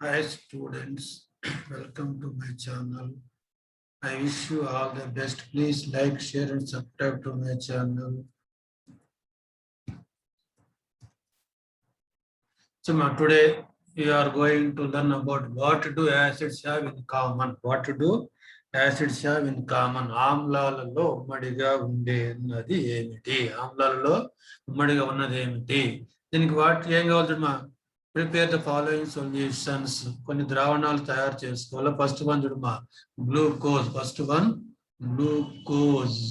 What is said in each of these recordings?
Hi students, welcome to my channel. I wish you all the best. Please like, share and subscribe to my channel. So today we are going to learn about what do acids have in common. What do acids have in common? ఆమ్లాలలో ఉమ్మడిగా ఉండేది ఏమిటి? ఆమ్లాలలో ఉమ్మడిగా ఉన్నది ఏమిటి? దీనికి ఏం కావాలి చూడమా? Prepare the following solutions. కొన్ని ద్రావణాలు తయారు చేసుకోవాలి. ఫస్ట్ వన్ చూడమా, glucose. First one glucose.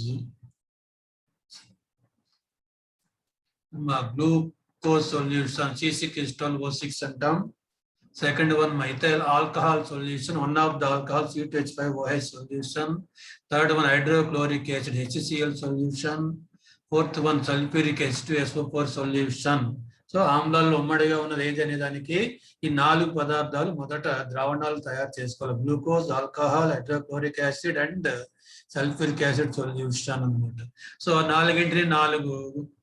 Glucose solution C6H12O6 అంటాం. Second one, methyl alcohol solution, one of the alcohol C2H5OH solution. Third one, hydrochloric acid HCl solution. Fourth one, sulfuric H2SO4 solution. So ఆమ్లాల్లో ఉమ్మడిగా ఉన్నది ఏది అనే దానికి ఈ 4 పదార్థాలు మొదట ద్రావణాలు తయారు చేసుకోవాలి. Glucose, alcohol, hydrochloric acid and sulphuric acid solution అన్నమాట. So 4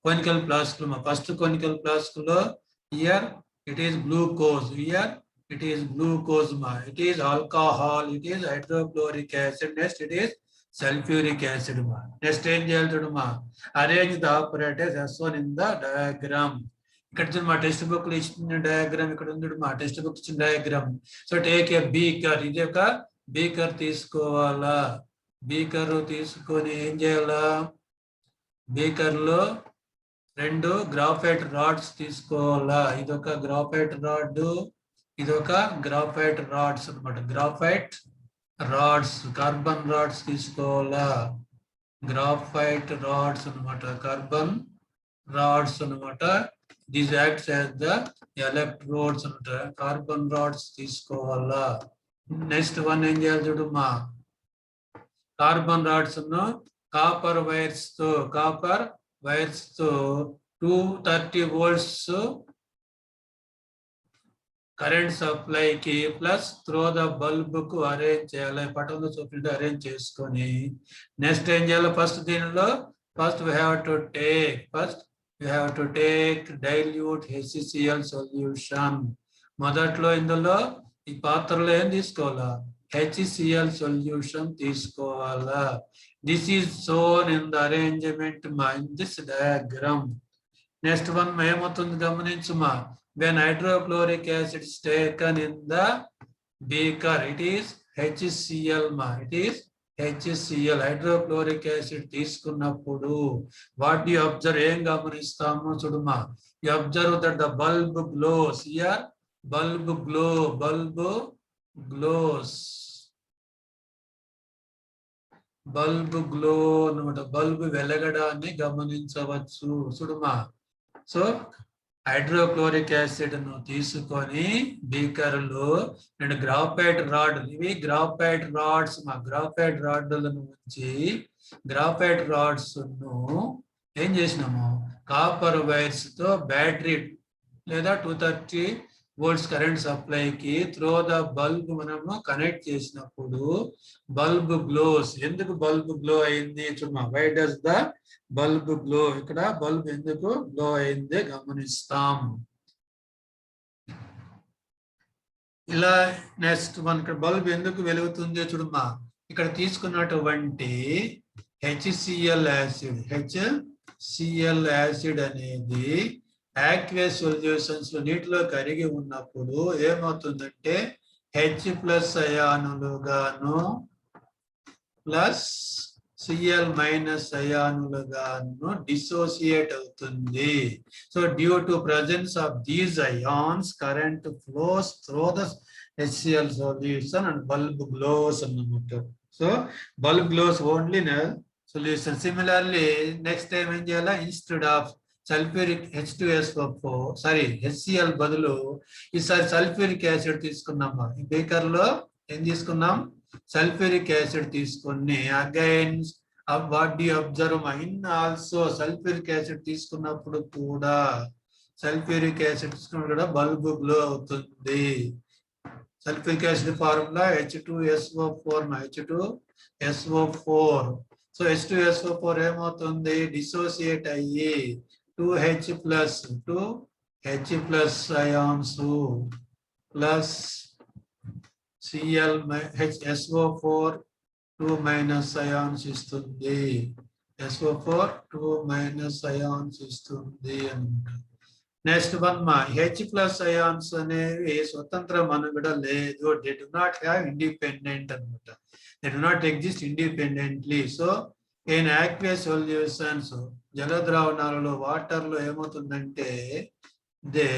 conical flask. First conical flask లో here it is glucose, here it is glucose, it is alcohol, it is hydrochloric acid, next it is sulfuric acid. Next ఏం చేయాలి చూడమ్మా, arrange the apparatus as shown in the diagram. ఇక్కడ చూడు మా text book లో ఇచ్చిన diagram ఇక్కడ ఉంది. మా టెక్స్ట్ బుక్ ఇచ్చిన diagram. So take a beaker. ఇది ఒక బీకర్ తీసుకోవాలా. బీకర్ తీసుకొని ఏం చేయాలా, బీకర్ లో 2 గ్రాఫైట్ రాడ్స్ తీసుకోవాలా. ఇదొక గ్రాఫైట్ రాడ్, ఇదొక గ్రాఫైట్ రాడ్స్ అనమాట. గ్రాఫైట్ రాడ్స్, కార్బన్ రాడ్స్ తీసుకోవాలా. గ్రాఫైట్ రాడ్స్ అనమాట, కార్బన్ రాడ్స్ అనమాట. These acts as the electrodes అనమాట. కార్బన్ రాడ్స్ తీసుకోవాలా. నెక్స్ట్ వన్ ఏం చేయాలి చూడమ్మా, కార్బన్ రాడ్స్ కాపర్ వైర్స్ తో 230 volts కరెంట్ సప్లైకి ప్లస్ త్రో ద బల్బ్ కు అరేంజ్ చేయాలి. పటంలో చూపించి అరేంజ్ చేసుకొని నెక్స్ట్ ఏం చేయాలి, ఫస్ట్ దీనిలో we have to take dilute HCl solution. మొదట్లో ఇందులో ఈ పాత్రలో ఏం తీసుకోవాలా, HCl సొల్యూషన్ తీసుకోవాలా. This is shown in the arrangement in this diagram. Next one ఏమవుతుంది గమనించుమా, when hydrochloric acid is taken in the beaker, it is HCl it is HCl. Hydrochloric acid తీసుకున్నప్పుడు what you observe, ఏం గమనిస్తాము చూడమా, you observe that the bulb glows. Here bulb glows అన్నమాట. Bulb వెలగడాన్ని గమనించవచ్చు చూడమా. So hydrochloric acid ను తీసుకొని బీకర్లో 2 గ్రాఫైట్ రాడ్, ఇవి గ్రాఫైట్ రాడ్స్. గ్రాఫైట్ రాడ్లను ఉంచి గ్రాఫైట్ రాడ్స్ ను ఏం చేసినాము, కాపర్ వైర్స్ తో బ్యాటరీ లేదా 230 volts కరెంట్ సప్లైకి త్రో ద బల్బ్ మనము కనెక్ట్ చేసినప్పుడు బల్బ్ గ్లోస్. ఎందుకు బల్బ్ గ్లో అయింది చూడమా, why does the bulb glow, ఇక్కడ బల్బ్ ఎందుకు గ్లో అయింది గమనిస్తాం. ఇలా నెక్స్ట్ మనకి బల్బ్ ఎందుకు వెలుగుతుంది చూడమ్మా, ఇక్కడ తీసుకున్నటువంటి HCl యాసిడ్ అనేది యాక్వియస్ సొల్యూషన్స్ లో నీటిలో కరిగి ఉన్నప్పుడు ఏమవుతుందంటే H+ అయానులుగాను ప్లస్ Cl- అయానులుగాను డిసోసియేట్ అవుతుంది. So due to presence of these ions current flows through the HCl solution and bulb glows అన్నమాట. So bulb glows only in solution. Similarly next time ఏం చేయాలా, ఇన్స్టెడ్ ఆఫ్ సల్ఫ్యూరిక్ HCl బదులు ఈసారి sulphuric acid తీసుకున్నాము. ఈ baker లో ఏం తీసుకున్నాం, సల్ఫ్యూరిక్ యాసిడ్ తీసుకొని again what do you observe in also sulphuric acid తీసుకున్నప్పుడు కూడా బల్బ్ గ్లో అవుతుంది. Sulphuric acid formula H2SO4. So H2SO4 ఏమవుతుంది, డిసోసియేట్ అయ్యి 2H+ ions plus Cl HSO4 2 minus ions ఇస్తుంది. SO4 2 minus ions ఇస్తుంది అన్నమాట. నెక్స్ట్ వన్ మా H ప్లస్ అయాన్స్ అనేవి స్వతంత్ర మనుగడ లేదు. They do not have independent అనమాట. They do not exist independently. So in aqueous solutions జల ద్రావణాలలో వాటర్లో ఏమవుతుందంటే they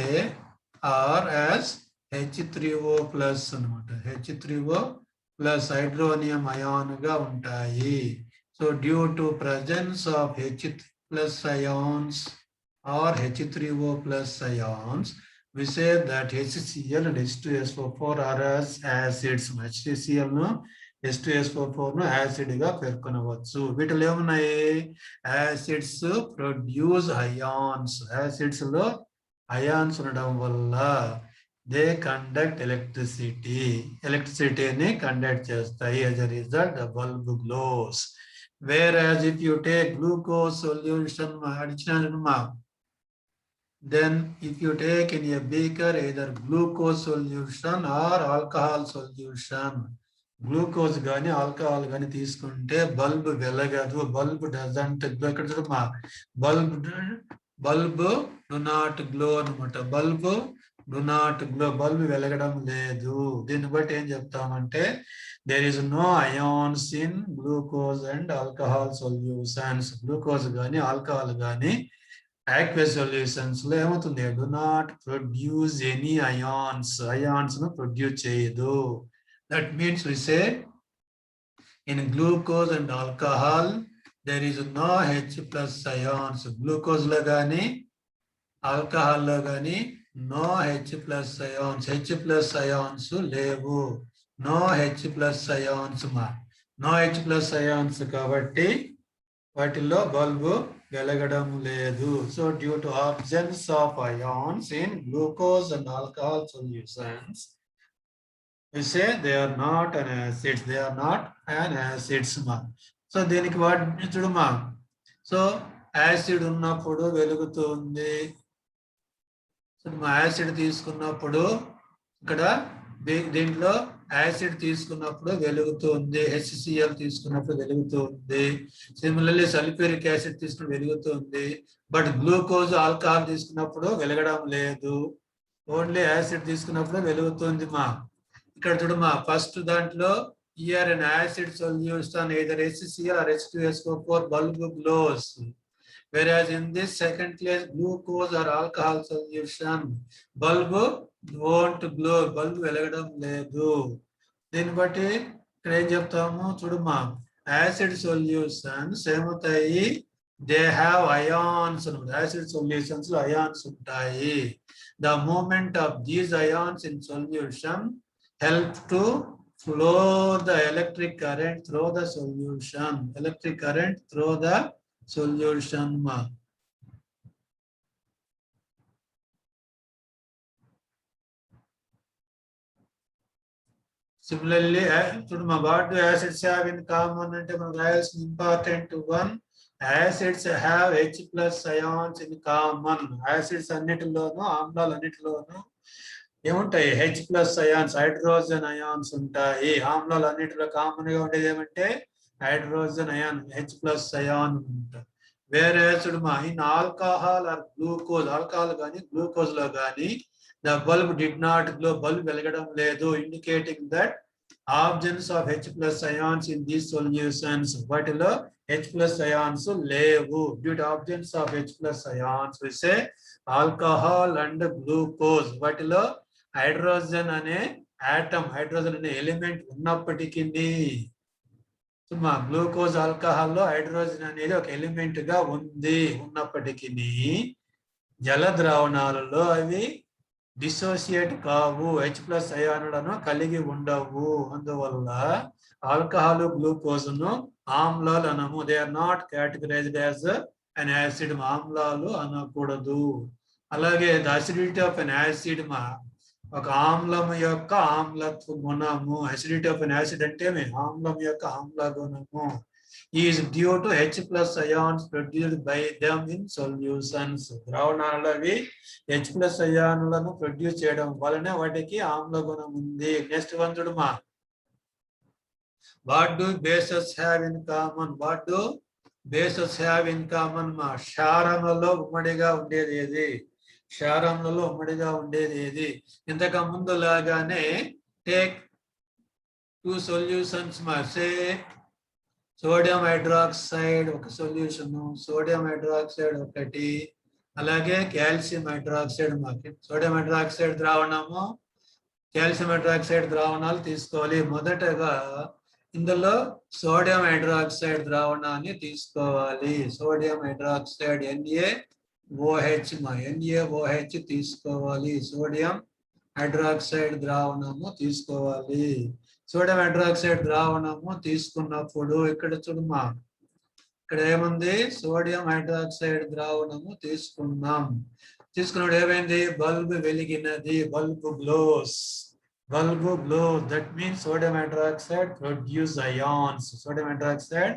are as H3O plus అనమాట. H3O ప్లస్ హైడ్రోనియం అయాన్ గా ఉంటాయి. So due to presence of H plus ions or H3O plus ions, we say that HCl and H2SO4 are as acids. HCl no H2SO4 no acid గా పేర్కొనవచ్చు. వీటిలో ఏమున్నాయి? Acids produce ions. Acids లో ions ఉండడం వల్ల they conduct ఎలక్ట్రిసిటీని conduct చేస్తాయి. as a result the bulb glows. Whereas if you take glucose solution then if you take in a beaker either glucose solution or alcohol solution, glucose గాని alcohol గాని తీసుకుంటే bulb వెలగదు. Bulb doesn't glow. ఇక్కడ చూడమ్మా, bulb do not glow అనమాట. Bulb do not glow, bulb వెలగడం లేదు. దీన్ని బట్టి ఏం చెప్తామంటే there is no ions in glucose and alcohol solutions. Glucose గాని ఆల్కహాల్ గాని aqueous solutions లో ఏమవుతుంది? do not produce any ions. Ions ను ప్రొడ్యూస్ చేయదు. That means we say in glucose and alcohol there is no H plus ions. Glucose లో గాని alcohol లో గాని no H plus ions. H plus ions లేవు. no H plus ions మా. no H plus ions కాబట్టి వాటిల్లో bulb వెలగడం లేదు. So due to absence of ions in glucose and alcohol solutions, we say they are not an acid. They are not an acids ma. So దీనికి వాటి చూడమా. So acid ఉన్నప్పుడు వెలుగుతుంది. Acid తీసుకున్నప్పుడు ఇక్కడ దీంట్లో యాసిడ్ తీసుకున్నప్పుడు వెలుగుతుంది. HCl తీసుకున్నప్పుడు వెలుగుతుంది. సిమిలర్లీ సల్ఫ్యూరిక్ యాసిడ్ తీసుకుని వెలుగుతుంది. బట్ గ్లూకోజ్ ఆల్కహాల్ తీసుకున్నప్పుడు వెలగడం లేదు. ఓన్లీ యాసిడ్ తీసుకున్నప్పుడు వెలుగుతుంది మా. ఇక్కడ చూడమా, ఫస్ట్ దాంట్లో here an acid solution either HCl or H2SO4 bulb glows. Whereas in this second case glucose or alcohol solution bulb won't glow. Bulb వెలగడం లేదు. దీన్ని బట్టి ఇక్కడ ఏం చెప్తాము చూడమ్మా, యాసిడ్ సొల్యూషన్స్ ఏమవుతాయి? They have ions. Acid solutions లో అయాన్స్ ఉంటాయి. The movement of these ions in solution help to flow the electric current through the solution. Electric current through the solution మా. Similarly, what do acids have in common? అంటే మనకు రాయాల్సిన important one, acids have H plus ions in common. Acids అన్నిటిలోనూ ఆమ్లాలు అన్నిటిలోనూ ఏముంటాయి? H plus ions, hydrogen ions ఉంటాయి. ఆమ్లాలు అన్నిటిలో కామన్ గా ఉండేది ఏమంటే hydrogen ion, H plus ion ఉంటుంది. వేరే చూడమా, in alcohol or glucose, alcohol కానీ గ్లూకోజ్ లో కానీ the bulb did not glow. Bulb వెలగడం లేదు. indicating that absence of H plus ions in these solutions. వాటిలో H plus ions లేవు. due to absence of H plus ions we say alcohol and glucose. వాటిలో hydrogen అనే atom, hydrogen అనే element ఉన్నప్పటికీ glucose alcohol లో hydrogen అనేది ఒక element గా ఉన్నప్పటికీ జల ద్రావణాలలో అవి డిసోసియేట్ కావు. H ప్లస్ అయానులను కలిగి ఉండవు. అందువల్ల ఆల్కహాల్ గ్లూకోజ్ ను ఆమ్లాలు అనము. They are not categorized as an acid. ఆమ్లాలు అనకూడదు. అలాగే the acidity of an acid మా, ఒక ఆమ్లం యొక్క ఆమ్లత్వ గుణము. అసిడిటీ ఆఫ్ అన్ యాసిడ్ అంటే ఆమ్లం యొక్క ఆమ్ల గుణము. is due to H plus ions produced by them in solutions. ద్రావణాలవి H plus అయానులను ప్రొడ్యూస్ చేయడం వలన వాటికి ఆమ్ల గుణం ఉంది. నెక్స్ట్ వన్ చూడమా. What do bases have in common? What do bases have in common? మా క్షారములలో ఉమ్మడిగా ఉండేది ఏది? క్షారములలో ఉమ్మడిగా ఉండేది ఏది? ఇంతకు ముందు లాగానే టేక్ two solutions మా. సే సోడియం హైడ్రాక్సైడ్ ఒక సొల్యూషన్, సోడియం హైడ్రాక్సైడ్ ఒకటి, అలాగే కాల్షియం హైడ్రాక్సైడ్ మాకు. సోడియం హైడ్రాక్సైడ్ ద్రావణము, కాల్షియం హైడ్రాక్సైడ్ ద్రావణాలు తీసుకోవాలి. మొదటగా ఇందులో సోడియం హైడ్రాక్సైడ్ ద్రావణాన్ని తీసుకోవాలి. సోడియం హైడ్రాక్సైడ్ NaOH మా. NaOH తీసుకోవాలి. సోడియం హైడ్రాక్సైడ్ ద్రావణము తీసుకోవాలి. సోడియం హైడ్రాక్సైడ్ ద్రావణము తీసుకున్నప్పుడు ఇక్కడ చూడమా, ఇక్కడ ఏముంది? సోడియం హైడ్రాక్సైడ్ ద్రావణము తీసుకున్నాం. తీసుకున్నప్పుడు ఏమైంది? బల్బ్ వెలిగినది. Bulb glows. Bulb glow. That means sodium hydroxide produce ions. Sodium hydroxide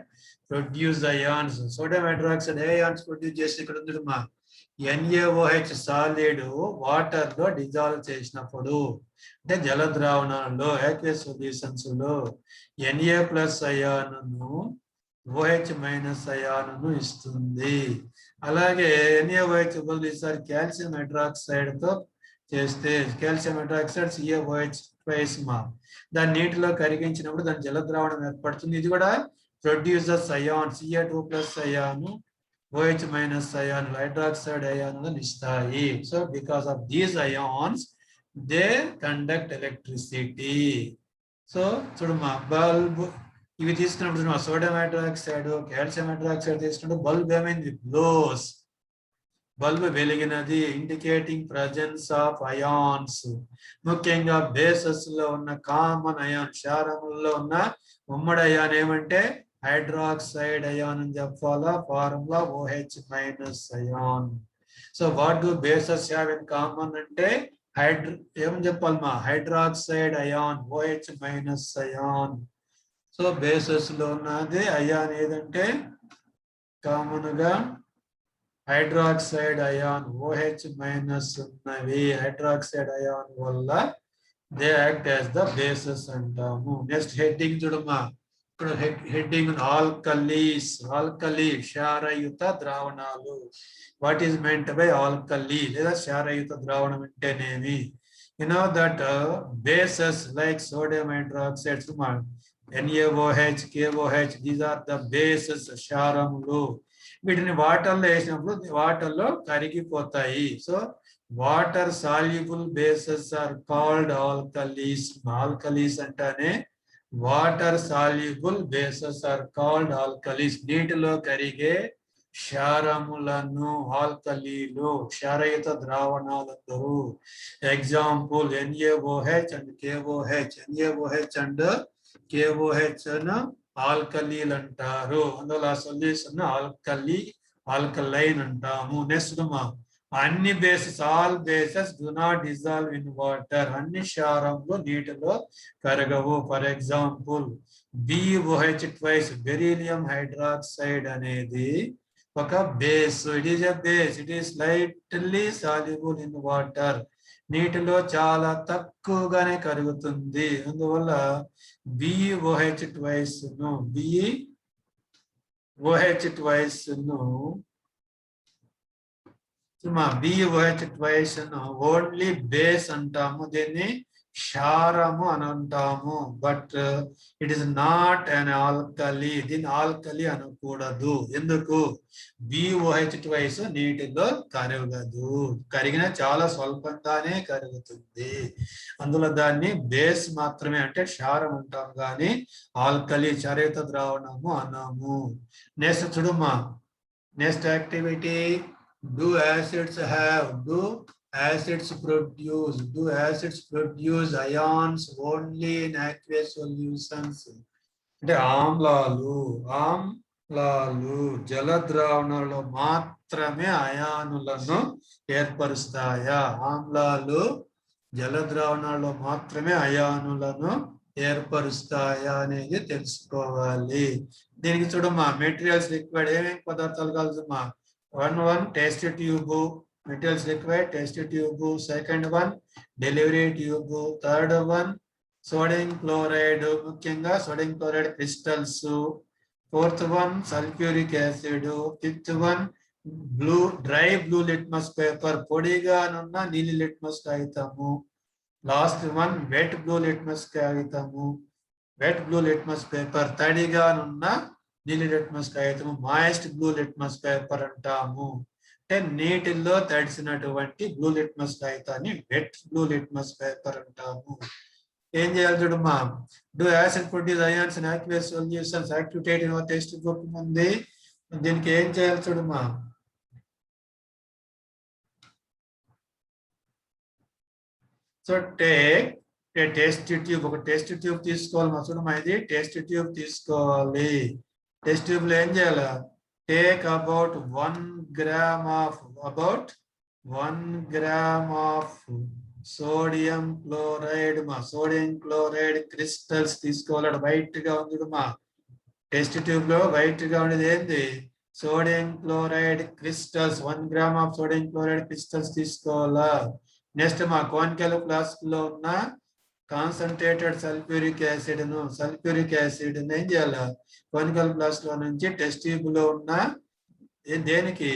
produce ions. Sodium hydroxide ఏ అయాన్స్ ప్రొడ్యూస్ చేసి ఇక్కడ ఉంది మా. NaOH సాలిడ్ వాటర్ లో డిజాల్వ్ చేసినప్పుడు, అంటే జల ద్రావణాల్లో aqueous solutions లో Na ప్లస్ అయానును OH మైనస్ అయానును ఇస్తుంది. అలాగే NaOH ఈసారి కాల్షియం హైడ్రాక్సైడ్ తో చేస్తే కాల్షియం హైడ్రాక్సైడ్ CaOH ట్వైస్ మా. దాన్ని నీటిలో కరిగించినప్పుడు దాని జల ద్రావణం ఏర్పడుతుంది. ఇది కూడా producers ion. Ca2 plus ion OH minus ion, hydroxide ion ఇస్తాయి. So because of these ions, they conduct electricity. So చూడమ్మా, బల్బ్ ఇవి తీసుకున్నప్పుడు సోడియం హైడ్రాక్సైడ్, కాల్షియం హైడ్రాక్సైడ్ తీసుకున్నప్పుడు బల్బ్ ఏమైంది? గ్లోస్. బల్బ్ వెలిగినది. Indicating presence of ions. ముఖ్యంగా bases లో ఉన్న కామన్ అయాన్, క్షారములలో ఉన్న ఉమ్మడి అయాన్ ఏమంటే హైడ్రాక్సైడ్ అయాన్ అని చెప్పాలా. Formula OH minus ion. So what do bases have in common అంటే ఏమని చెప్పాలి మా? Hydroxide ion, OH minus ion. So bases లో ఉన్నది అయాన్ ఏదంటే కామన్ గా హైడ్రాక్సైడ్ అయాన్, OH మైనస్ ఉన్నవి. హైడ్రాక్సైడ్ అయాన్ వల్ల they act as the bases అంటాము. నెక్స్ట్ హెడ్డింగ్ చూడమ్మా. ఇక్కడ హెడ్డింగ్ ఆల్కలీస్. ఆల్కలీ క్షారయుత ద్రావణాలు. What is meant by alkali లేదా క్షారయుత ద్రావణం అంటేనేమి? You know that bases like sodium hydroxide, NaOH, KOH, these are the bases, క్షారములు. వీటిని వాటర్లో వేసినప్పుడు వాటర్లో కరిగిపోతాయి. So water soluble bases are called alkalis. Alkalis అంటేనే water soluble bases are called alkalis. నీటిలో కరిగే క్షారములను ఆల్కలీలు, క్షారయుత ద్రావణాలందరూ. Example NaOH and KOH. NaOH and KOH ఆల్కలీలు అంటారు. అందులో ఆ సొల్యూషన్ ఆల్కలైన్ అంటాము. నెక్స్ట్ మా, అన్ని bases, all bases do not dissolve in water. అన్ని క్షారములు నీటిలో కరగవు. For example BOH twice, beryllium hydroxide అనేది ఒక base. It is a base. It is slightly soluble in water. నీటిలో చాలా తక్కువగానే కరుగుతుంది. అందువల్ల BOH ట్వైస్ ను BOH ట్వైస్ ఓన్లీ బేస్ అంటాము. దీన్ని క్షారము అని అంటాము. But it is not an alkali. దీన్ని ఆల్కలీ అనకూడదు. ఎందుకు? BOH ట్వైస్ నీటిలో కరగదు. కరిగిన చాలా స్వల్పంగానే కరుగుతుంది. అందులో దాన్ని బేస్ మాత్రమే అంటే క్షారం అంటాం, కానీ ఆల్కలీ క్షారయుత ద్రావణము అన్నాము. నెక్స్ట్ చూడమ్మా, next activity. Do acids produce ions only in aqueous solutions? అంటే ఆమ్లాలు జల ద్రావణాలలో మాత్రమే అయానులను ఏర్పరుస్తాయా? ఆమ్లాలు జల ద్రావణాలలో మాత్రమే అయానులను ఏర్పరుస్తాయా అనేది తెలుసుకోవాలి. దీనికి చూడమ్మా మెటీరియల్స్ రిక్వైర్డ్ ఏమేమి పదార్థాలు కావాలమ్మా. 1 test tube materials required test tube. Second one delivery tube. Third one sodium chloride ముఖ్యంగా sodium chloride crystals. Fourth one sulphuric acid. Fifth one dry blue litmus paper పొడిగానున్న నీలి లిట్మస్ కాగితము. Last one wet blue litmus కాగితము. Wet blue litmus paper తడిగానున్న నీలి litmus కాగితము moist blue litmus paper అంటాము. అంటే నీటిల్లో తడిసినటువంటి బ్లూ లిట్మస్ కాగితాన్ని వెట్ బ్లూ లిట్మస్ పేపర్ అంటాము. ఏం చేయాలి చూడమ్మా. Do acid produce ions and aqueous solutions activate in test group ఉంది. దీనికి ఏం చేయాలి చూడమ్మా. సో టెస్ట్ ట్యూబ్ ఒక టెస్ట్ ట్యూబ్ తీసుకోవాలి మా చూడమ్మా. ఇది టెస్ట్ ట్యూబ్ తీసుకోవాలి. టెస్ట్ ట్యూబ్ లో ఏం చేయాలి. Take about 1 gram of sodium chloride మా సోడియం క్లోరైడ్ క్రిస్టల్స్ తీసుకోవాలి. వైట్ గా ఉంది మా టెస్ట్ ట్యూబ్ లో వైట్ గా ఉండేది ఏంది sodium chloride crystals. 1 gram of sodium chloride crystals తీసుకోవాలా. నెక్స్ట్ మా కోనికల్ ఫ్లాస్క్ లో ఉన్న కాన్సన్ట్రేటెడ్ సల్ఫ్యూరిక్ యాసిడ్ ఏం చేయాలి. కోనికల్ ఫ్లాస్క్ లో నుంచి టెస్ట్ ట్యూబ్ లో ఉన్న దేనికి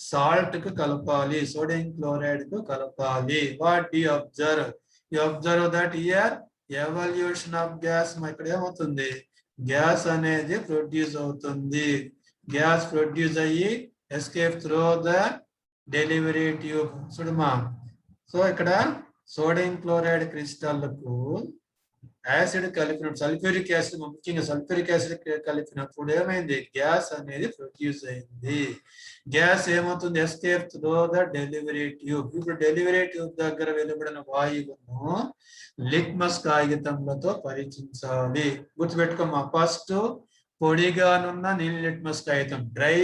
సాల్ట్ కు కలపాలి. సోడియం క్లోరైడ్ కు కలపాలి. What you observe that here evolution of gas. ఇక్కడ ఏమవుతుంది గ్యాస్ అనేది ప్రొడ్యూస్ అవుతుంది. గ్యాస్ ప్రొడ్యూస్ అయ్యి escape through the delivery tube చూడమా. సో ఇక్కడ సోడియం క్లోరైడ్ క్రిస్టల్కు యాసిడ్ కలిపినప్పుడు సల్ఫ్యూరిక్ యాసిడ్ ముఖ్యంగా సల్ఫ్యూరిక్ యాసిడ్ కలిపినప్పుడు ఏమైంది గ్యాస్ అనేది ప్రొడ్యూస్ అయింది. గ్యాస్ ఏమవుతుంది escape through the delivery tube. ఇప్పుడు డెలివరీ ట్యూబ్ దగ్గర వెలువడిన వాయువును లిట్మస్ కాగితములతో పరీక్షించాలి. గుర్తుపెట్టుకోమా. ఫస్ట్ పొడిగానున్న నీలి లిట్మస్ కాగితం డ్రై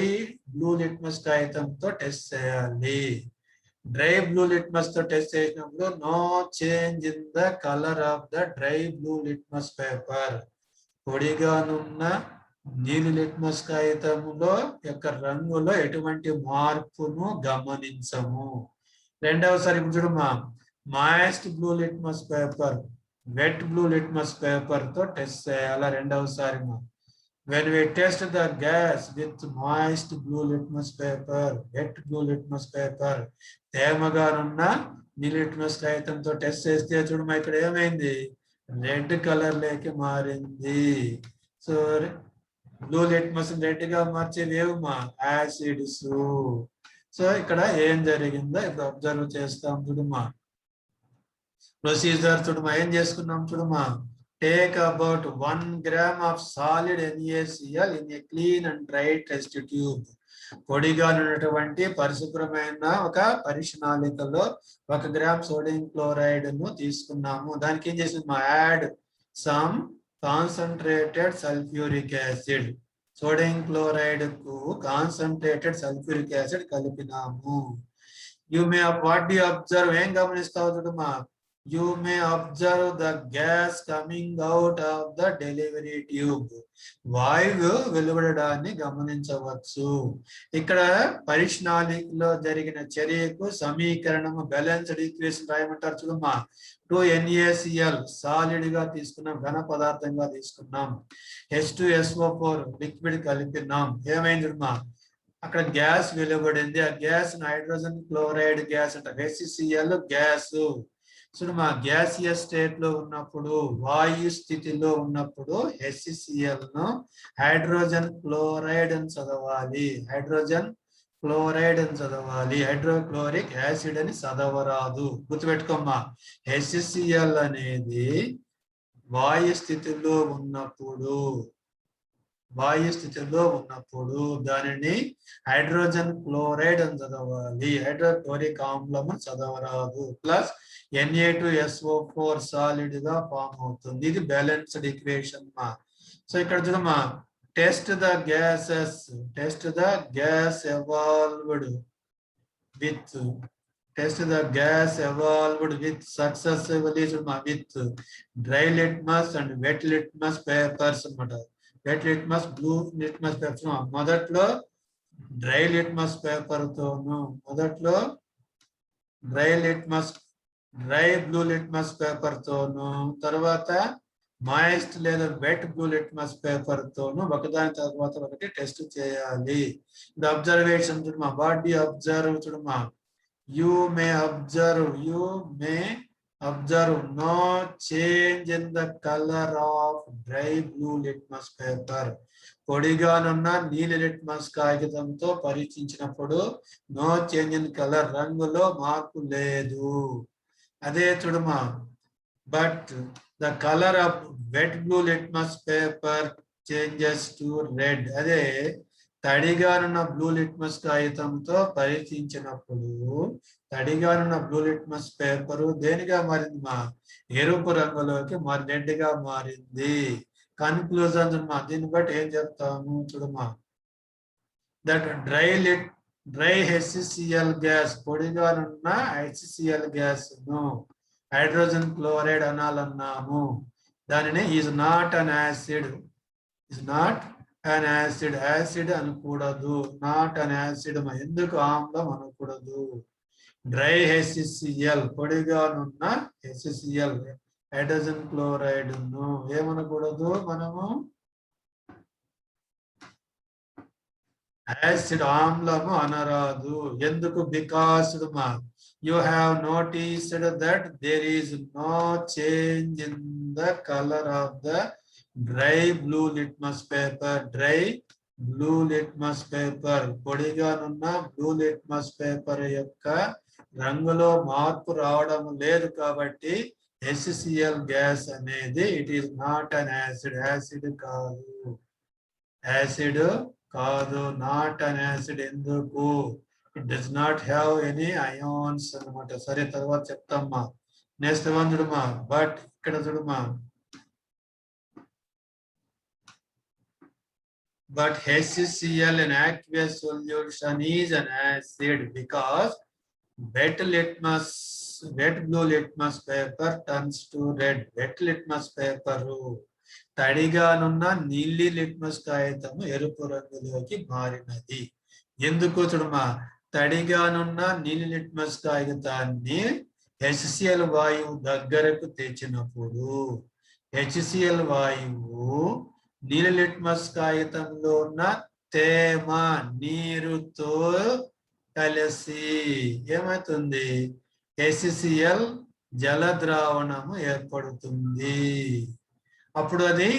బ్లూ లిట్మస్ కాగితంతో టెస్ట్ చేయాలి. డ్రై బ్లూ లిట్మస్ తో టెస్ట్ చేసినప్పుడు no change in the colour of the dry blue litmus paper. పొడిగానున్న నీలి లిట్మస్ కాగితంలో యొక్క రంగులో ఎటువంటి మార్పును గమనించము. రెండవసారి ఇప్పుడు చూడమ్మా moist blue litmus paper wet blue litmus paper తో టెస్ట్ చేయాలా. రెండవసారి when we test the gas with moist blue litmus paper, wet blue litmus paper, తేమగానున్న నీలి లిట్మస్ కాగితంతో టెస్ట్ చేస్తే చూడమ్మా ఇక్కడ ఏమైంది రెడ్ కలర్ లేకి మారింది. సో బ్లూ లిట్మస్ రెడ్ గా మార్చేవేమా యాసిడ్స్. సో ఇక్కడ ఏం జరిగిందో ఇప్పుడు అబ్జర్వ్ చేస్తాం చూడమ్మా. ప్రొసీజర్ చూడమ్మా ఏం చేసుకున్నాం చూడమ్మా. Take about 1 gram of solid NaCl in a clean and dry test tube. పొడిగా ఉన్నటువంటి పరిశుభ్రమైన ఒక పరిశనాళికలో 1 గ్రామ్ సోడియం క్లోరైడ్ ను తీసుకున్నాము. దానికి ఏం చేసింది add some concentrated sulphuric acid. Sodium chloride కు కాన్సన్ట్రేటెడ్ సల్ఫ్యూరిక్ యాసిడ్ కలిపినాము. You may what do observe ఏం గమనిస్తావు చూడమ్మా. You may observe the gas coming out of the delivery tube. వాయువు వెలువడడాన్ని గమనించవచ్చు. ఇక్కడ పరిష్ణాళికలో జరిగిన చర్యకు సమీకరణము బ్యాలెన్స్డ్ ఈక్వేషన్ రాయమంటారు చూడమ్మా. 2NaCl సాలిడ్ గా తీసుకున్నాం ఘన పదార్థంగా తీసుకున్నాం. H2SO4 liquid కలిపినాం. ఏమైంది చూడమ్మా అక్కడ గ్యాస్ వెలువడింది. ఆ గ్యాస్ హైడ్రోజన్ క్లోరైడ్ గ్యాస్ అంట HCl గ్యాస్. చూడమ్మా గ్యాసియస్ స్టేట్ లో ఉన్నప్పుడు వాయు స్థితిలో ఉన్నప్పుడు HCl ను హైడ్రోజన్ క్లోరైడ్ అని చదవాలి. హైడ్రోక్లోరిక్ యాసిడ్ అని చదవరాదు. గుర్తుపెట్టుకోమ్మా HCl అనేది వాయు స్థితిలో ఉన్నప్పుడు దానిని హైడ్రోజన్ క్లోరైడ్ అని చదవాలి. హైడ్రోక్లోరిక్ ఆమ్లం అని చదవరాదు. ప్లస్ Na2SO4 సాలిడ్ గా ఫామ్ అవుతుంది. ఇది బ్యాలెన్స్డ్ ఈక్వేషన్ మా. సో ఇక్కడ చూడమ్మా test the gas evolved with successively with dry litmus and wet litmus papers అన్నమాట. Wet litmus, blue litmus paper. మొదట్లో డ్రై లిట్మస్ పేపర్ తోను, మొదట్లో డ్రై బ్లూ లిట్మస్ పేపర్ తోను, తర్వాత మాయిస్ట్ లేదా వెట్ బ్లూ లిట్మస్ పేపర్ తోను ఒకదాని తర్వాత ఒకటి టెస్ట్ చేయాలి. ఇప్పుడు అబ్జర్వేషన్ చూడమా, వాట్ డు అబ్జర్వ్ చూడమా, you may observe no change in the color of dry blue litmus paper. పొడిగానున్న నీలి లిట్మస్ కాగితంతో పరీక్షించినప్పుడు నో చేంజ్ ఇన్ కలర్, రంగులో మార్పు లేదు. అదే చూడమా, but the colour of wet blue litmus paper changes to red. అదే తడిగానున్న బ్లూ లిట్మస్ కాగితంతో పరీక్షించినప్పుడు తడిగానున్న బ్లూ లిట్మస్ పేపరు దేనిగా మారింది మా, ఎరుపు రంగులోకి రెడ్ గా మారింది. కన్క్లూజన్ మా, దీన్ని బట్టి ఏం చెప్తాము చూడమా, దట్ డ్రై హెచ్సిఎల్ గ్యాస్, పొడిగానున్న హెచ్సిఎల్ గ్యాస్ ను హైడ్రోజన్ క్లోరైడ్ అనాలన్నాము. దానిని is not an acid, is not an acid, acid అనకూడదు, నాట్ అన్ యాసిడ్. ఎందుకు ఆమ్లం అనకూడదు? డ్రై హెచ్సిఎల్, పొడిగానున్న హెచ్సిఎల్ హైడ్రోజన్ క్లోరైడ్ ను ఏమనకూడదు మనము, యాసిడ్ ఆమ్లము అనరాదు. ఎందుకు? Because you have noticed that there is no change in the color of the dry blue litmus paper. Dry blue litmus paper, పొడిగానున్న బ్లూ లిట్మస్ పేపర్ యొక్క రంగులో మార్పు రావడం లేదు కాబట్టి HCl గ్యాస్ అనేది it is not an acid, acid కాదు, acid కాదు, నాట్ అన్ యాసిడ్. ఎందుకు? It does not have any ions అన్నమాట. సరే తర్వాత చెప్తామ్మా. నెక్స్ట్ వన్ చూడమా, బట్ ఇక్కడ చూడమా, but HCl in aqueous solution is an acid because wet blue litmus paper turns to red. Wet litmus paper తడిగానున్న నీలి litmus కాగితము ఎరుపు రంగులోకి మారినది. ఎందుకు చూడమా, తడిగానున్న నీలి లిట్మస్ కాగితాన్ని HCl వాయువు దగ్గరకు తెచ్చినప్పుడు HCl వాయువు నీలి లిట్మస్ కాగితంలో ఉన్న తేమ నీరుతో కలిసి ఏమవుతుంది, HCl జల ద్రావణము ఏర్పడుతుంది. అప్పుడు అది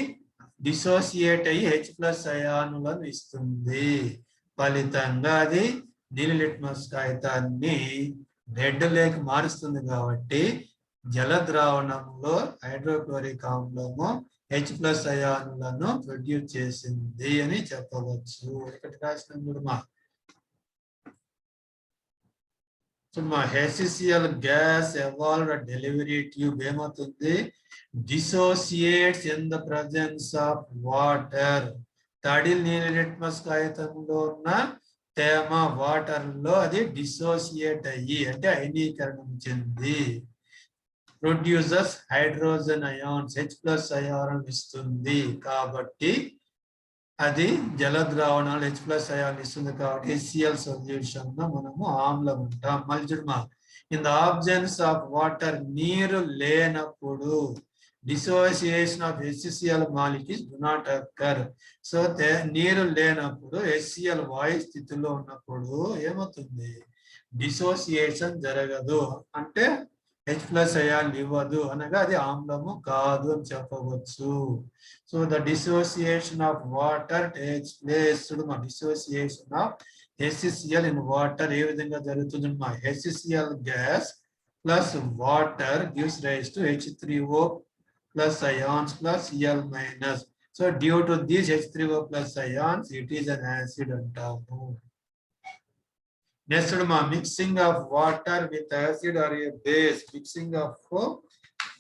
డిసోసియేట్ అయ్యి H+ అయానులను ఇస్తుంది. ఫలితంగా అది నీలి లిట్మస్ కాగితాన్ని రెడ్ లేక్ మారుస్తుంది. కాబట్టి జల ద్రావణంలో హైడ్రోక్లోరిక్ ఆమ్లము H+ అయానులను ప్రొడ్యూస్ చేసింది అని చెప్పవచ్చు. ఇక్కడ రాసిన చూడమా, HCl gas evolved delivery tube ఏమవుతుంది, dissociates in the presence of water. తడి నీలి లిట్మస్ కాగితంలో ఉన్న తేమ వాటర్ లో అది డిసోసియేట్ అయ్యి అంటే అయనీకరణం చెంది producers hydrogen ions H+ ion ఇస్తుంది. కాబట్టి అది జల ద్రావణాలు H+ అయాన్ ఇస్తుంది. కాబట్టి HCl సొల్యూషన్ మనము ఆమ్లం ఉంటాం. మళ్ళీ చూడమా, in the absence of water, నీరు లేనప్పుడు dissociation of HCl molecules do not occur. So నీరు లేనప్పుడు HCl వాయు స్థితిలో ఉన్నప్పుడు ఏమవుతుంది, డిసోసియేషన్ జరగదు, అంటే H+ అయాన్ ఇవ్వదు, అనగా అది ఆమ్లము కాదు అని చెప్పవచ్చు. So the dissociation of water takes place. Dissociation of HCl in water ఏ విధంగా జరుగుతుంది? HCl gas plus water gives rise to H3O plus ions plus Cl minus. So due to these H3O plus ions, it is an acid antamu. Next, mixing of water with acid or a base. Mixing of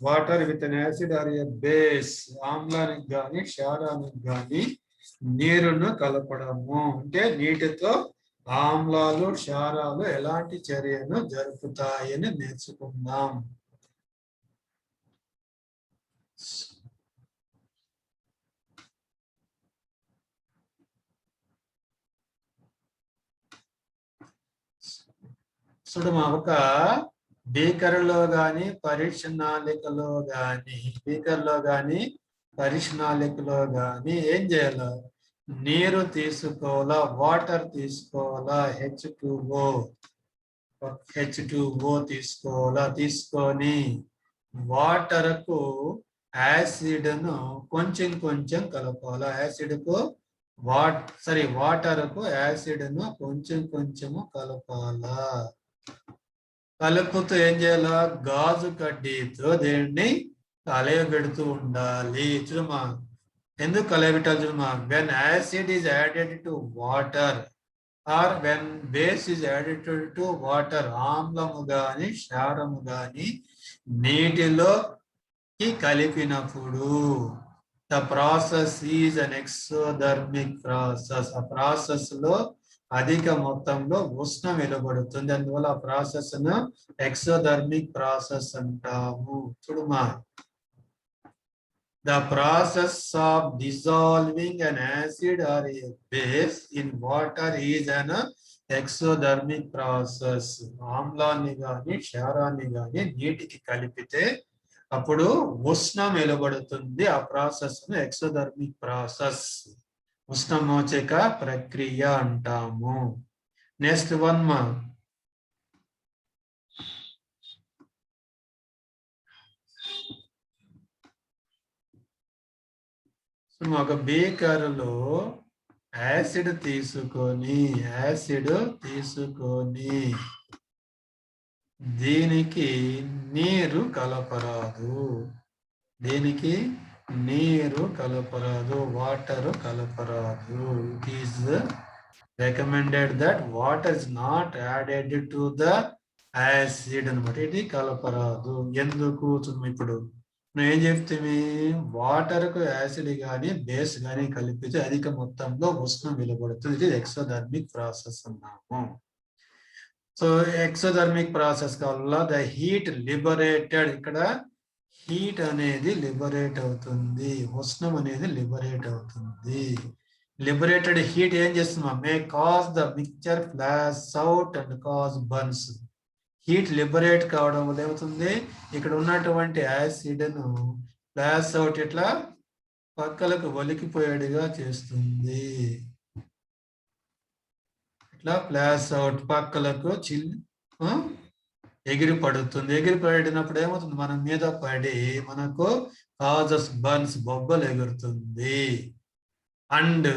water with an acid or a base. ఆమ్లానికి గాని క్షారానికి గాని నీరును కలపడము అంటే నీటితో ఆమ్లాలు క్షారాలు ఎలాంటి చర్యను జరుపుతాయని నేర్చుకుందాం. చూడమా, ఒక బీకర్లో కానీ పరీక్షణాళికలో కానీ పరీక్షణాళికలో కానీ ఏం చేయాలి? నీరు తీసుకోవాలా, వాటర్ తీసుకోవాలా, H2O తీసుకోవాలా. తీసుకొని వాటర్కు యాసిడ్ను కొంచెం కొంచెం కలపాలా. వాటర్కు యాసిడ్ను కొంచెం కొంచెము కలపాలా. కలుపుతూ ఏం చేయాలా? గాజు కడ్డీతో దీన్ని కలయబెడుతూ ఉండాలి. చూడమా, ఎందుకు కలయబెట్టాలి? చూడమా, when acid is added to water or when base is added to water, ఆమ్లము గాని క్షారము గాని నీటిలోకి కలిపినప్పుడు the process is an exothermic process. ఆ ప్రాసెస్ లో అధిక మొత్తంలో ఉష్ణం వెలువడుతుంది. అందువల్ల ఆ ప్రాసెస్ ను ఎక్సోథర్మిక్ ప్రాసెస్ అంటాము. చూడుమా, the process of dissolving an acid or a base in water is an exothermic process. ఆమ్లాన్ని గాని క్షారాన్ని గాని నీటికి కలిపితే అప్పుడు ఉష్ణం వెలువడుతుంది. ఆ ప్రాసెస్ ను ఎక్సోథర్మిక్ ప్రాసెస్, ఉష్ణమోచక ప్రక్రియ అంటాము. నెక్స్ట్ వన్ మా, ఒక బీకర్లో యాసిడ్ తీసుకొని దీనికి నీరు కలపరాదు. వాటర్ కలపరాదు. It is recommended that water is not added to the acid అన్నమాట. ఇది కలపరాదు. ఎందుకు? ఇప్పుడు నువ్వు ఏం చెప్తుంది? వాటర్ కు యాసిడ్ గాని బేస్ గాని కలిపితే అధిక మొత్తంలో ఉష్ణం వెలువడుతుంది. ఇది ఎక్సోథర్మిక్ ప్రాసెస్ అన్నాము. సో ఎక్సోథర్మిక్ ప్రాసెస్ వల్ల ద హీట్ లిబరేటెడ్, ఇక్కడ హీట్ అనేది లిబరేట్ అవుతుంది, ఉష్ణం అనేది లిబరేట్ అవుతుంది. లిబరేటెడ్ హీట్ ఏం చేస్తుందా? మే cause the mixture flash out and cause burns. Heat liberate కావడం వల్ల ఏమవుతుంది? ఇక్కడ ఉన్నటువంటి యాసిడ్ ను ఫ్లాష్ అవుట్, ఇట్లా పక్కలకు ఒలికిపోయేట్టుగా చేస్తుంది. ఇట్లా ఫ్లాష్ అవుట్ పక్కలకు ఎగిరి పడుతుంది. ఎగిరి పడినప్పుడు ఏమవుతుంది? మన మీద పడి మనకు కాజెస్ బర్న్స్, బొబ్బలు ఎగురుతుంది. అండ్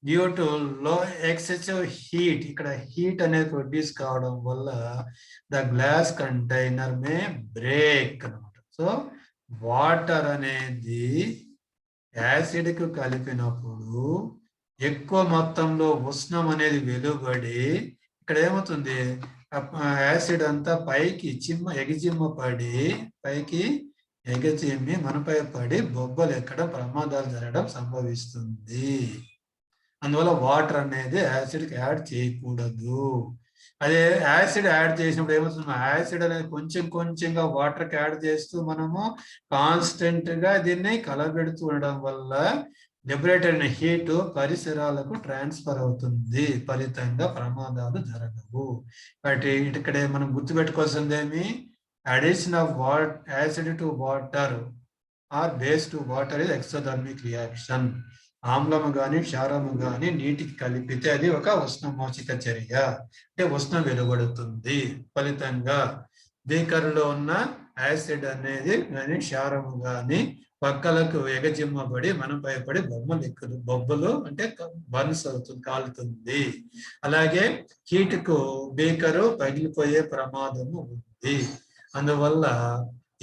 డ్యూ టు లో ఎక్సెసివ్ హీట్, ఇక్కడ హీట్ అనేది ప్రొడ్యూస్ కావడం వల్ల the glass container May break అన్నమాట. సో వాటర్ అనేది యాసిడ్ కు కలిపినప్పుడు ఎక్కువ మొత్తంలో ఉష్ణం అనేది వెలువడి ఇక్కడ ఏమవుతుంది? యాసిడ్ అంతా పైకి ఎగజిమ్మి మనపై పడి బొబ్బలు ఎక్కడం, ప్రమాదాలు జరగడం సంభవిస్తుంది. అందువల్ల వాటర్ అనేది యాసిడ్ కి యాడ్ చేయకూడదు. అదే యాసిడ్ యాడ్ చేసినప్పుడు ఏమవుతుంది? యాసిడ్ అనేది కొంచెం కొంచెంగా వాటర్ కి యాడ్ చేస్తూ మనము కాన్స్టెంట్ గా దీన్ని కలబెడుతూ ఉండడం వల్ల లిబరేటెడ్ అయిన హీట్ పరిసరాలకు ట్రాన్స్ఫర్ అవుతుంది. ఫలితంగా ప్రమాదాలు జరగవు. కాబట్టి ఇక్కడే మనం గుర్తుపెట్టుకోవాల్సింది ఏమి? addition of acid to water or base to water is exothermic reaction. ఆమ్లము గాని క్షారము గాని నీటికి కలిపితే అది ఒక ఉష్ణమోచక చర్య, అంటే ఉష్ణం వెలువడుతుంది. ఫలితంగా బీకర్లో ఉన్న యాసిడ్ అనేది కానీ క్షారము గాని పక్కలకు ఎగజిమ్మబడి మనపై పడి బొబ్బలు అంటే బర్న్స్ అవుతుంది, కాలుతుంది. అలాగే హీట్ కు బీకరు పగిలిపోయే ప్రమాదము ఉంది. అందువల్ల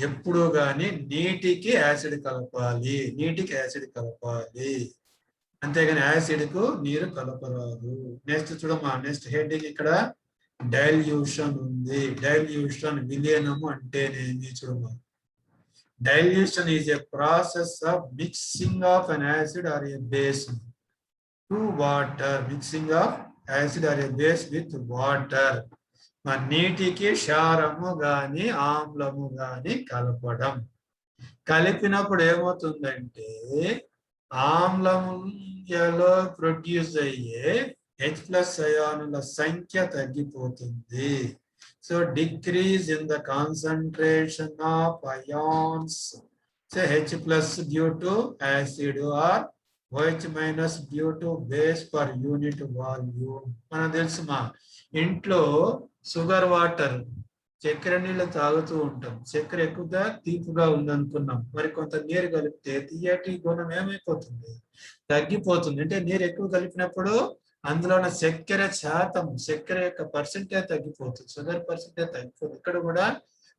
ఎప్పుడు కానీ నీటికి యాసిడ్ కలపాలి, అంతేగాని యాసిడ్ కు నీరు కలపరాదు. నెక్స్ట్ చూడమ్మా, నెక్స్ట్ హెడ్డింగ్ ఇక్కడ డైల్యూషన్ ఉంది. డైల్యూషన్ విలీనము అంటేనేమి? చూడమ్మా, dilution is a process of mixing of an acid or a base to water. Mixing of acid are a base with water. నీటికి క్షారము గాని ఆమ్లము గాని కలపడం. కలిపినప్పుడు ఏమవుతుందంటే ఆమ్లంలో ప్రొడ్యూస్ అయ్యే H+ అయానుల సంఖ్య తగ్గిపోతుంది. So decrease in the concentration of ions, say H plus due to acid or OH minus due to base per unit volume. మనకు తెలుసుమా ఇంట్లో షుగర్ వాటర్ చక్కెర నీళ్ళు తాగుతూ ఉంటాం. చక్కెర ఎక్కువగా తీపుగా ఉందనుకున్నాం. మరి కొంత నీరు కలిపితే తీయటి గుణం ఏమైపోతుంది? తగ్గిపోతుంది. అంటే నీరు ఎక్కువ కలిపినప్పుడు అందులో ఉన్న చక్కెర శాతం, చక్కెర యొక్క పర్సెంటేజ్ తగ్గిపోతుంది, షుగర్ పర్సెంటేజ్ తగ్గిపోతుంది. ఇక్కడ కూడా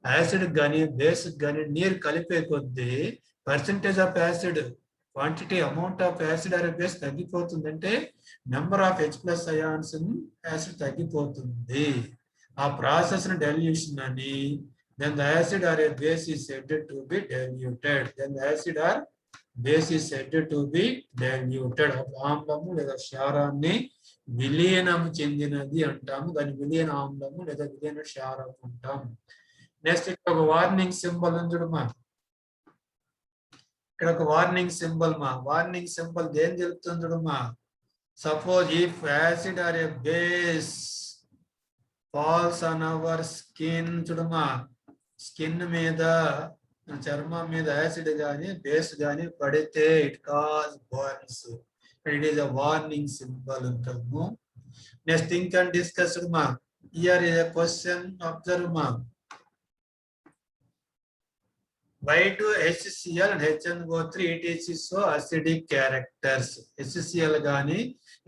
యాసిడ్ కానీ బేస్ కానీ నీరు కలిపే కొద్దీ percentage of acid, quantity, amount of acid or base తగ్గిపోతుంది. అంటే number of H plus ions acid తగ్గిపోతుంది. ఆ ప్రాసెస్ డైల్యూషన్ అని. Then the acid or a base is said to be diluted. Then the acid or base is said to be diluted. ఆమ్లము లేదా క్షారాన్ని విలీనం చెందినది అంటాము. దాన్ని విలీన ఆమ్లము లేదా విలీన క్షారం అంటాం. నెక్స్ట్ ఇక్కడ ఒక వార్నింగ్ సింబల్ ఉంది చూడమా. ఇక్కడ ఒక వార్నింగ్ సింబల్ మా. వార్నింగ్ సింబల్ దేని తెలుపుతుంది చూడమా. Suppose if acid or a base falls on our skin, చూడమా స్కిన్ మీద, చర్మం మీద యాసిడ్ గాని బేస్ గాని పడితే it cause burns. It is a warning symbol అంటాము. నెక్స్ట్ థింక్ అండ్ డిస్కస్ మా. Here is a question, observe మా. Why do HCl and HNO3 it is so acidic characters? HCl గాని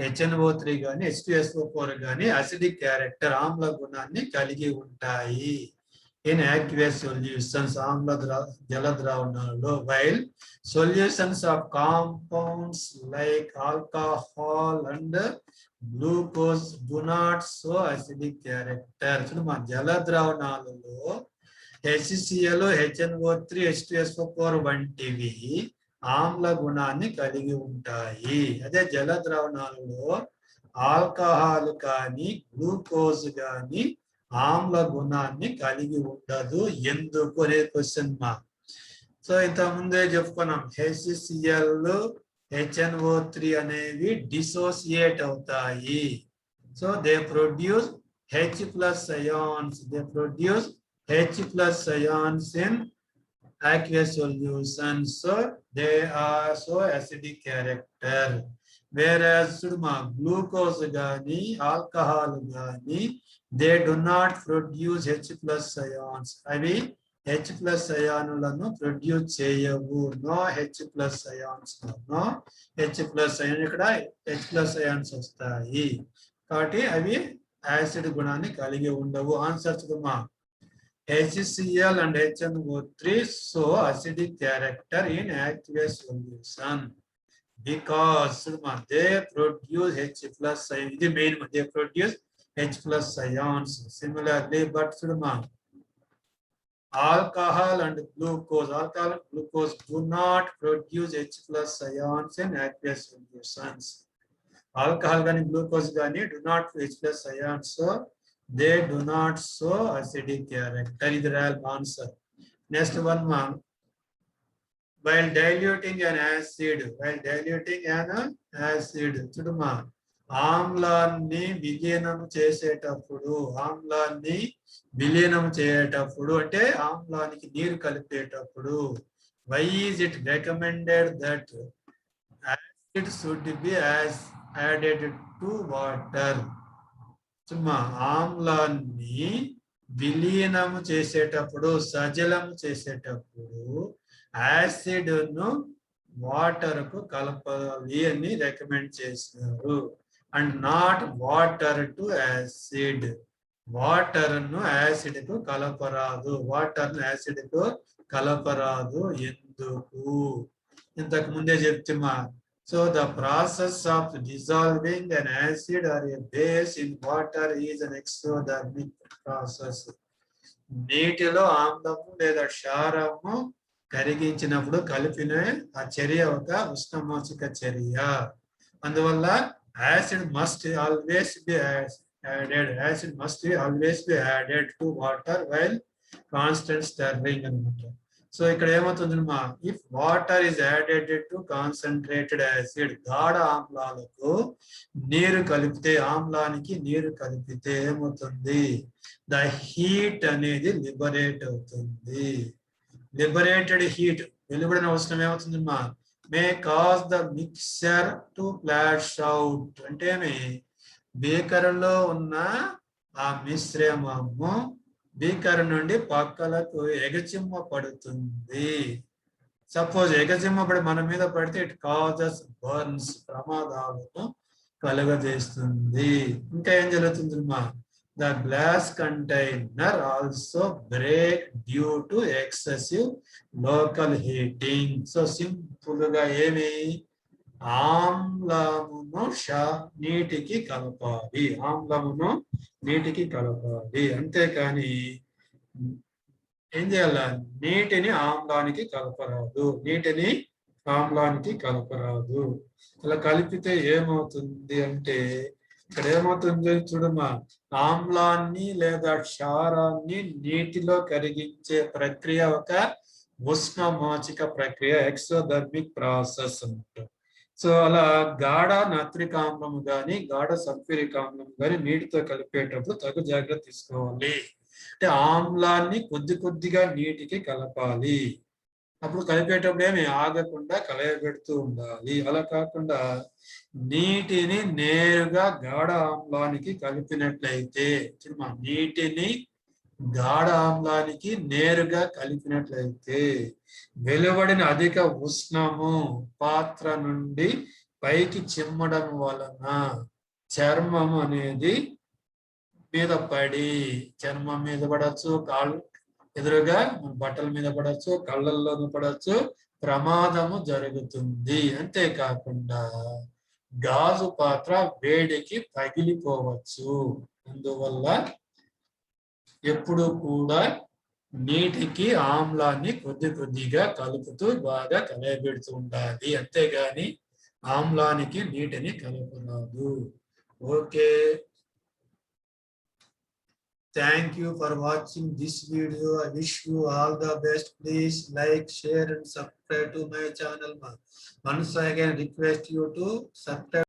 HNO3 గాని H2SO4 గాని acidic character, ఆమ్ల గుణాన్ని కలిగి ఉంటాయి. ఇన్ aqueous solutions, ఆమ్ల జల ద్రావణాలలో. While solutions of compounds like alcohol and glucose do not so acidic character. చూడమా జల ద్రావణాలలో HCl, HNO3, H2SO4 వంటివి ఆమ్ల గుణాన్ని కలిగి ఉంటాయి. అదే జల ద్రావణాలలో ఆల్కహాల్ కానీ గ్లూకోజ్ కానీ ఆమ్ల గుణాన్ని కలిగి ఉండదు. ఎందుకు అనే క్వశ్చన్ మా. సో ఇంత ముందే చెప్పుకున్నాం, HCl, HNO3 అనేవి డిసోసియేట్ అవుతాయి. So they produce H plus ions. They produce H plus ions in aqueous solutions. So they are so acidic character. Whereas glucose gani, alcohol gani, they do not produce H plus ions. I mean H plus ions produce cheyavu. No H plus ions. No H plus ions. ikkada H plus ions vastayi. Kabatti avi acid gunani kaligi undavu. Answer chuduma. HCl and HNO3 so acidic character in aqueous solution because they produce H plus ions. The main they produce H plus ions. Similarly, but alcohol and glucose do not produce H plus ions in aqueous solutions. Alcohol and glucose do not produce H plus ions. So they do not show acidic character. Is the real answer. Next one, ma'am. While diluting an acid, chuduma ఆమ్లాన్ని విలీనం చేసేటప్పుడు, అంటే ఆమ్లానికి నీరు కలిపేటప్పుడు, why is it recommended that acid should be added to water? ఆమ్లాన్ని విలీనము చేసేటప్పుడు, సజలము చేసేటప్పుడు acid ను water కు కలపాలి అని రికమెండ్ చేసినారు. And not water to acid. Water ను యాసిడ్ కు కలపరాదు. ఎందుకు? ఇంతకు ముందే చెప్తున్నా. So the process of dissolving an acid or a base in water is an exothermic process. నీటిలో ఆమ్లము లేదా క్షారము కరిగించినప్పుడు కలిపిన ఆ చర్య ఒక ఉష్ణమోచక చర్య. అందువల్ల acid must always be added to water while constant stirring అన్నమాట. సో ఇక్కడ ఏమవుతుందమ్మా, if water is added to concentrated acid, గాఢ ఆమ్లాలకు నీరు కలిపితే, ఆమ్లానికి నీరు కలిపితే ఏమవుతుంది, ద హీట్ అనేది లిబరేట్ అవుతుంది. లిబరేటెడ్ హీట్, వెలువడిన అవసరం ఏమవుతుందమ్మా, may cause the mixture to flash out, అంటే బీకర్లో ఉన్న ఆ మిశ్రమము బీకర్ నుండి పక్కలకు ఎగచిమ్మ పడుతుంది. సపోజ్ ఎగచిమ్మ పడి మన మీద పడితే ఇట్ కాజెస్ బర్న్స్, ప్రమాదాలను కలుగజేస్తుంది. ఇంకా ఏం జరుగుతుందమ్మా, the glass container also break due to excessive local heating. So simple గా ఆమ్లమును నీటికి కలపాలి, ఆమ్లమును నీటికి కలపాలి, అంతేకాని ఏం చేయాల, నీటిని ఆమ్లానికి కలపరాదు, నీటిని ఆమ్లానికి కలపరాదు. అలా కలిపితే ఏమవుతుంది అంటే, ఇక్కడ ఏమవుతుంది చూడమ్మా, ఆమ్లాన్ని లేదా క్షారాన్ని నీటిలో కరిగించే ప్రక్రియ ఒక ఉష్ణమాచిక ప్రక్రియ, ఎక్సోథర్మిక్ ప్రాసెస్ అన్నట్టు. సో అలా గాఢ నత్రిక ఆమ్లము కానీ గాఢ సల్ఫ్యూరిక్ ఆమ్లం కానీ నీటితో కలిపేటప్పుడు తగు జాగ్రత్త తీసుకోవాలి. అంటే ఆమ్లాన్ని కొద్ది కొద్దిగా నీటికి కలపాలి. అప్పుడు కలిపేటప్పుడు ఆగకుండా కలయబెడుతూ ఉండాలి. అలా కాకుండా నీటిని నేరుగా గాఢ ఆమ్లానికి కలిపినట్లయితే, నీటిని గాఢ ఆమ్లానికి నేరుగా కలిపినట్లయితే వెలువడిన అధిక ఉష్ణము పాత్ర నుండి పైకి చిమ్మడం వలన చర్మం అనేది మీద పడి, చర్మం మీద పడవచ్చు, కాళ్ళు ఎదురుగా బట్టల మీద పడవచ్చు, కళ్ళల్లోనూ పడవచ్చు, ప్రమాదము జరుగుతుంది. అంతేకాకుండా గాజు పాత్ర వేడికి పగిలిపోవచ్చు. అందువల్ల ఎప్పుడు కూడా నీటికి ఆమ్లాన్ని కొద్ది కొద్దిగా కలుపుతూ బాగా కలయబెడుతూ ఉండాలి, అంతేగాని ఆమ్లానికి నీటిని కలపరాదు. Okay, thank you for watching this video. I wish you all the best. Please like, share and subscribe to my channel. Once again request you to subscribe